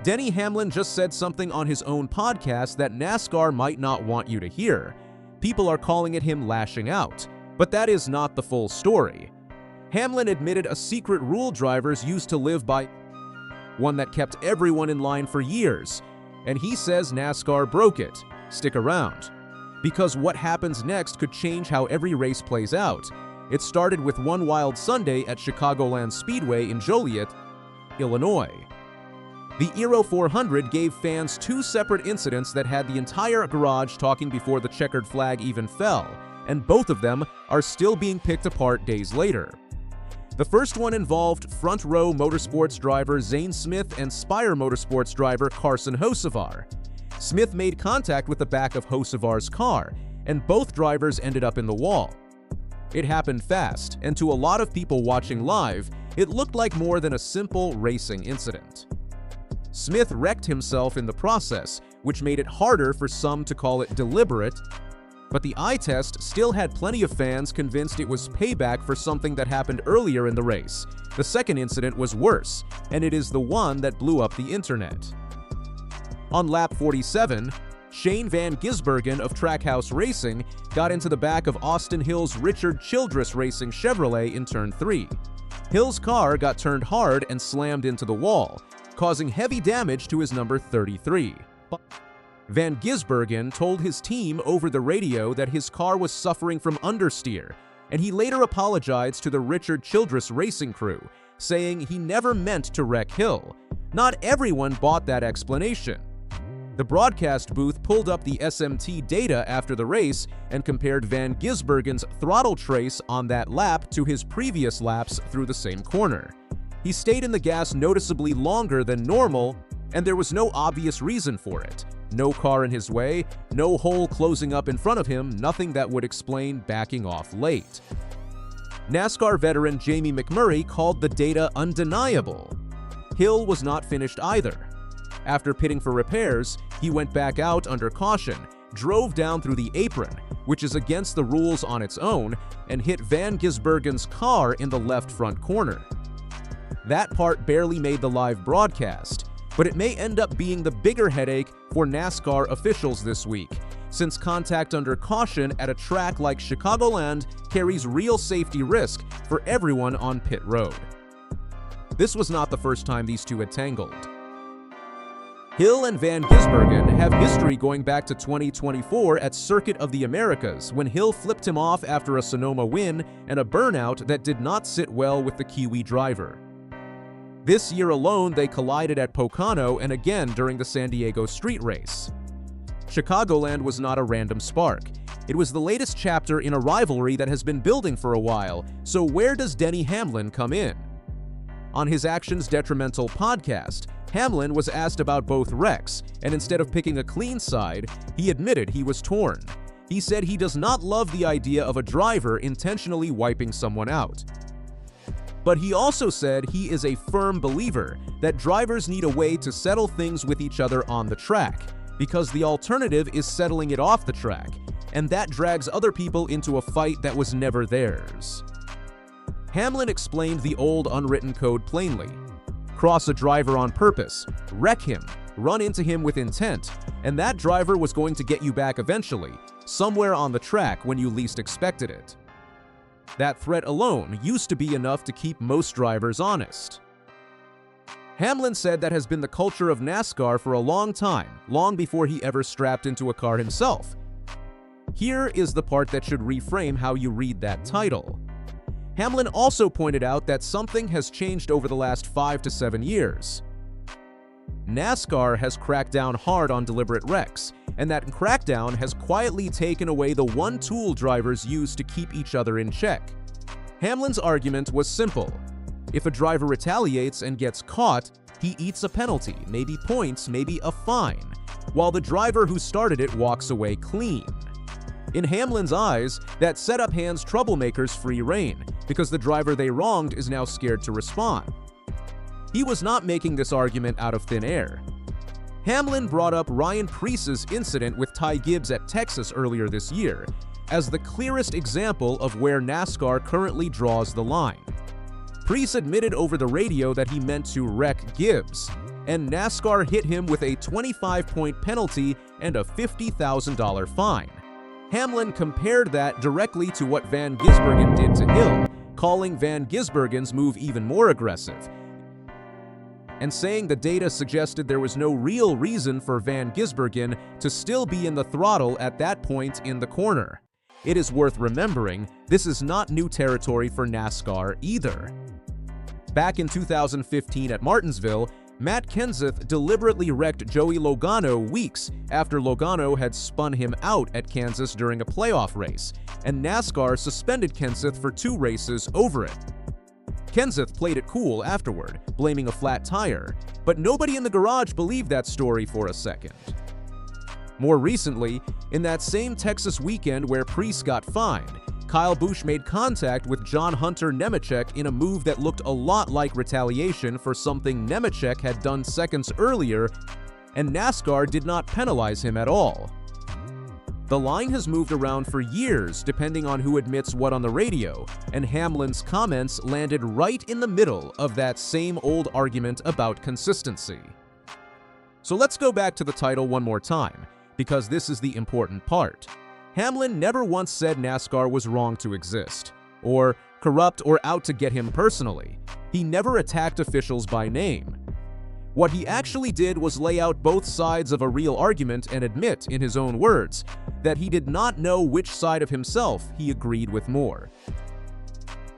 Denny Hamlin just said something on his own podcast that NASCAR might not want you to hear. People are calling it him lashing out, but that is not the full story. Hamlin admitted a secret rule drivers used to live by, one that kept everyone in line for years, and he says NASCAR broke it. Stick around, because what happens next could change how every race plays out. It started with one wild Sunday at Chicagoland Speedway in Joliet, Illinois. The Eero 400 gave fans two separate incidents that had the entire garage talking before the checkered flag even fell, and both of them are still being picked apart days later. The first one involved Front Row Motorsports driver Zane Smith and Spire Motorsports driver Carson Hocevar. Smith made contact with the back of Hocevar's car, and both drivers ended up in the wall. It happened fast, and to a lot of people watching live, it looked like more than a simple racing incident. Smith wrecked himself in the process, which made it harder for some to call it deliberate, but the eye test still had plenty of fans convinced it was payback for something that happened earlier in the race. The second incident was worse, and it is the one that blew up the internet. On lap 47, Shane van Gisbergen of Trackhouse Racing got into the back of Austin Hill's Richard Childress Racing Chevrolet in turn 3. Hill's car got turned hard and slammed into the wall, causing heavy damage to his number 33. Van Gisbergen told his team over the radio that his car was suffering from understeer, and he later apologized to the Richard Childress Racing crew, saying he never meant to wreck Hill. Not everyone bought that explanation. The broadcast booth pulled up the SMT data after the race and compared Van Gisbergen's throttle trace on that lap to his previous laps through the same corner. He stayed in the gas noticeably longer than normal, and there was no obvious reason for it. No car in his way, no hole closing up in front of him, nothing that would explain backing off late. NASCAR veteran Jamie McMurray called the data undeniable. Hill was not finished either. After pitting for repairs, he went back out under caution, drove down through the apron, which is against the rules on its own, and hit Van Gisbergen's car in the left front corner. That part barely made the live broadcast, but it may end up being the bigger headache for NASCAR officials this week, since contact under caution at a track like Chicagoland carries real safety risk for everyone on pit road. This was not the first time these two had tangled. Hill and Van Gisbergen have history going back to 2024 at Circuit of the Americas, when Hill flipped him off after a Sonoma win and a burnout that did not sit well with the Kiwi driver. This year alone, they collided at Pocono and again during the San Diego street race. Chicagoland was not a random spark. It was the latest chapter in a rivalry that has been building for a while, so where does Denny Hamlin come in? On his Actions Detrimental podcast, Hamlin was asked about both wrecks, and instead of picking a clean side, he admitted he was torn. He said he does not love the idea of a driver intentionally wiping someone out. But he also said he is a firm believer that drivers need a way to settle things with each other on the track, because the alternative is settling it off the track, and that drags other people into a fight that was never theirs. Hamlin explained the old unwritten code plainly. Cross a driver on purpose, wreck him, run into him with intent, and that driver was going to get you back eventually, somewhere on the track when you least expected it. That threat alone used to be enough to keep most drivers honest. Hamlin said that has been the culture of NASCAR for a long time, long before he ever strapped into a car himself. Here is the part that should reframe how you read that title. Hamlin also pointed out that something has changed over the last 5 to 7 years. NASCAR has cracked down hard on deliberate wrecks, and that crackdown has quietly taken away the one tool drivers use to keep each other in check. Hamlin's argument was simple. If a driver retaliates and gets caught, he eats a penalty, maybe points, maybe a fine, while the driver who started it walks away clean. In Hamlin's eyes, that setup hands troublemakers free rein, because the driver they wronged is now scared to respond. He was not making this argument out of thin air. Hamlin brought up Ryan Preece's incident with Ty Gibbs at Texas earlier this year as the clearest example of where NASCAR currently draws the line. Preece admitted over the radio that he meant to wreck Gibbs. and NASCAR hit him with a 25-point penalty and a $50,000 fine. Hamlin compared that directly to what Van Gisbergen did to Hill, calling Van Gisbergen's move even more aggressive, and saying the data suggested there was no real reason for Van Gisbergen to still be in the throttle at that point in the corner. It is worth remembering, this is not new territory for NASCAR either. Back in 2015 at Martinsville, Matt Kenseth deliberately wrecked Joey Logano weeks after Logano had spun him out at Kansas during a playoff race, and NASCAR suspended Kenseth for 2 races over it. Kenseth played it cool afterward, blaming a flat tire, but nobody in the garage believed that story for a second. More recently, in that same Texas weekend where Preece got fined, Kyle Busch made contact with John Hunter Nemechek in a move that looked a lot like retaliation for something Nemechek had done seconds earlier, and NASCAR did not penalize him at all. The line has moved around for years depending on who admits what on the radio, and Hamlin's comments landed right in the middle of that same old argument about consistency. So let's go back to the title one more time, because this is the important part. Hamlin never once said NASCAR was wrong to exist, or corrupt or out to get him personally. He never attacked officials by name. What he actually did was lay out both sides of a real argument and admit, in his own words, that he did not know which side of himself he agreed with more.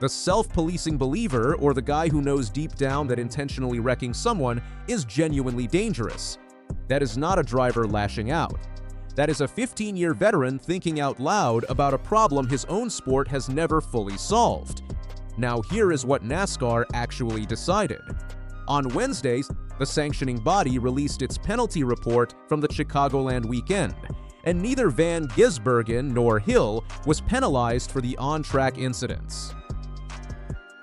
The self-policing believer, or the guy who knows deep down that intentionally wrecking someone is genuinely dangerous. That is not a driver lashing out. That is a 15-year veteran thinking out loud about a problem his own sport has never fully solved. Now here is what NASCAR actually decided. On Wednesday, the sanctioning body released its penalty report from the Chicagoland weekend, and neither Van Gisbergen nor Hill was penalized for the on-track incidents.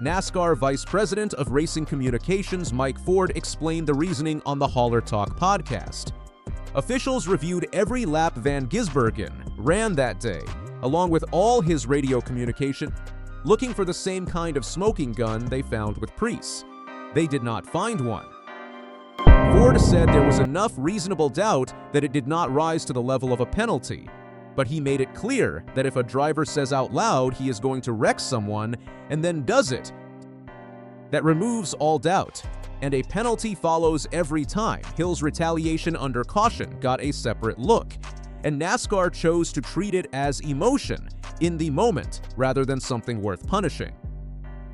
NASCAR Vice President of Racing Communications Mike Ford explained the reasoning on the Hauler Talk podcast. Officials reviewed every lap Van Gisbergen ran that day, along with all his radio communication, looking for the same kind of smoking gun they found with Preece. They did not find one. Ford said there was enough reasonable doubt that it did not rise to the level of a penalty, but he made it clear that if a driver says out loud he is going to wreck someone and then does it, that removes all doubt, and a penalty follows every time. Hill's retaliation under caution got a separate look, and NASCAR chose to treat it as emotion in the moment rather than something worth punishing.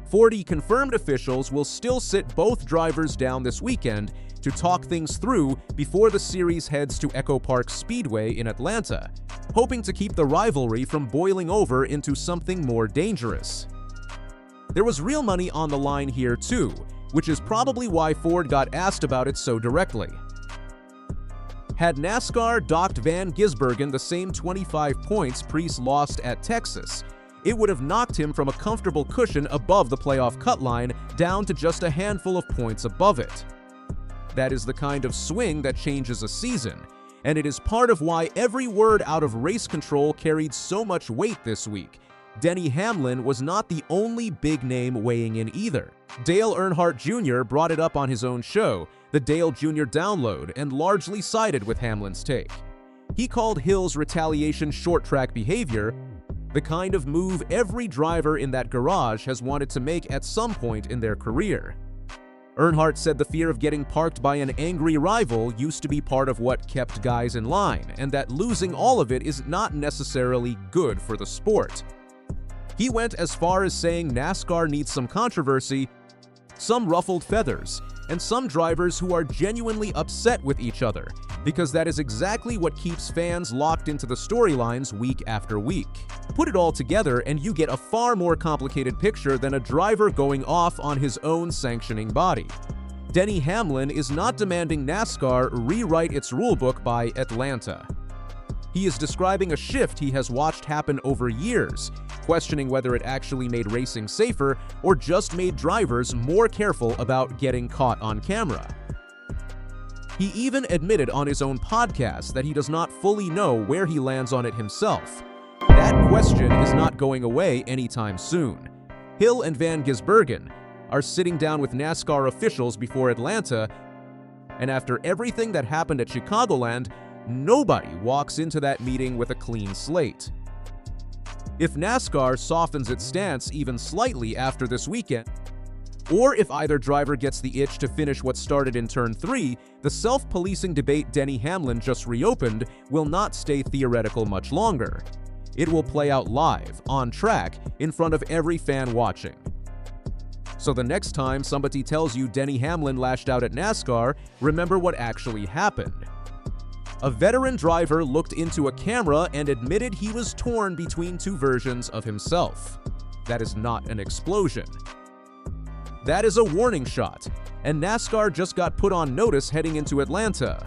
40 confirmed officials will still sit both drivers down this weekend to talk things through before the series heads to Echo Park Speedway in Atlanta, hoping to keep the rivalry from boiling over into something more dangerous. There was real money on the line here too, which is probably why Ford got asked about it so directly. Had NASCAR docked Van Gisbergen the same 25 points Preece lost at Texas, it would have knocked him from a comfortable cushion above the playoff cut line down to just a handful of points above it. That is the kind of swing that changes a season, and it is part of why every word out of race control carried so much weight this week. Denny Hamlin was not the only big name weighing in either. Dale Earnhardt Jr. brought it up on his own show, the Dale Jr. Download, and largely sided with Hamlin's take. He called Hill's retaliation short-track behavior the kind of move every driver in that garage has wanted to make at some point in their career. Earnhardt said the fear of getting parked by an angry rival used to be part of what kept guys in line, and that losing all of it is not necessarily good for the sport. He went as far as saying NASCAR needs some controversy, some ruffled feathers, and some drivers who are genuinely upset with each other, because that is exactly what keeps fans locked into the storylines week after week. Put it all together and you get a far more complicated picture than a driver going off on his own sanctioning body. Denny Hamlin is not demanding NASCAR rewrite its rulebook by Atlanta. He is describing a shift he has watched happen over years, questioning whether it actually made racing safer or just made drivers more careful about getting caught on camera. He even admitted on his own podcast that he does not fully know where he lands on it himself. That question is not going away anytime soon. Hill and Van Gisbergen are sitting down with NASCAR officials before Atlanta And after everything that happened at Chicagoland, nobody walks into that meeting with a clean slate. If NASCAR softens its stance even slightly after this weekend, or if either driver gets the itch to finish what started in Turn 3, the self-policing debate Denny Hamlin just reopened will not stay theoretical much longer. It will play out live, on track, in front of every fan watching. So the next time somebody tells you Denny Hamlin lashed out at NASCAR, remember what actually happened. A veteran driver looked into a camera and admitted he was torn between two versions of himself. That is not an explosion. That is a warning shot, and NASCAR just got put on notice heading into Atlanta.